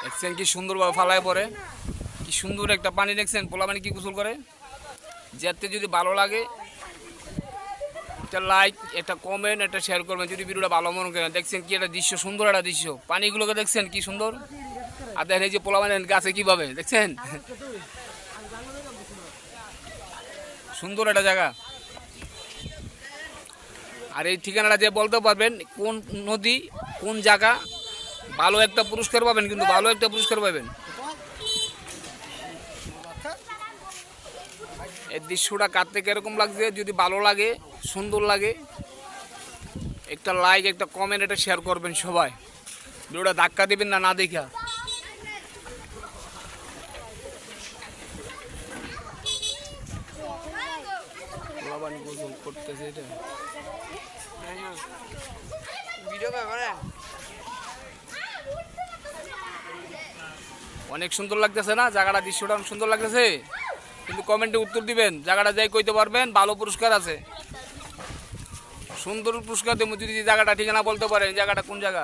দেখছেন কি সুন্দরভাবে ফালায় পড়ে, কি সুন্দর একটা পানি দেখছেন, পোলা পানি কি গোসল করে। যেতে যদি ভালো লাগে একটা লাইক, একটা কমেন্ট, একটা শেয়ার করবেন যদি ভিডিওটা ভালো মনে করেন। দেখছেন কি একটা দৃশ্য, সুন্দর একটা দৃশ্য, পানিগুলোকে দেখছেন কি সুন্দর। আর দেখেন এই যে পোলা পানি গাছে কিভাবে দেখছেন, সুন্দর একটা জায়গা। আর এই ঠিকানাটা যে বলতে পারবেন কোন নদী কোন জায়গা, ভালো একটা পুরস্কার পাবেন, কিন্তু ভালো একটা পুরস্কার পাবেন। এই দৃশ্যটা কাটতে কিরকম লাগছে, যদি ভালো লাগে সুন্দর লাগে একটা লাইক, একটা কমেন্ট, একটা শেয়ার করবেন সবাই। ভিডিওটা ধাক্কা দেবেন না, না দেখা। করতেছে এটা অনেক সুন্দর লাগতেছে না জায়গাটা, দৃশ্যটা অনেক সুন্দর লাগতেছে। কিন্তু কমেন্টে উত্তর দিবেন, জায়গাটা যাই কইতে পারবেন ভালো পুরস্কার আছে, সুন্দর পুরস্কার দেবো যদি জায়গাটা ঠিকানা বলতে পারেন জায়গাটা কোন জায়গা।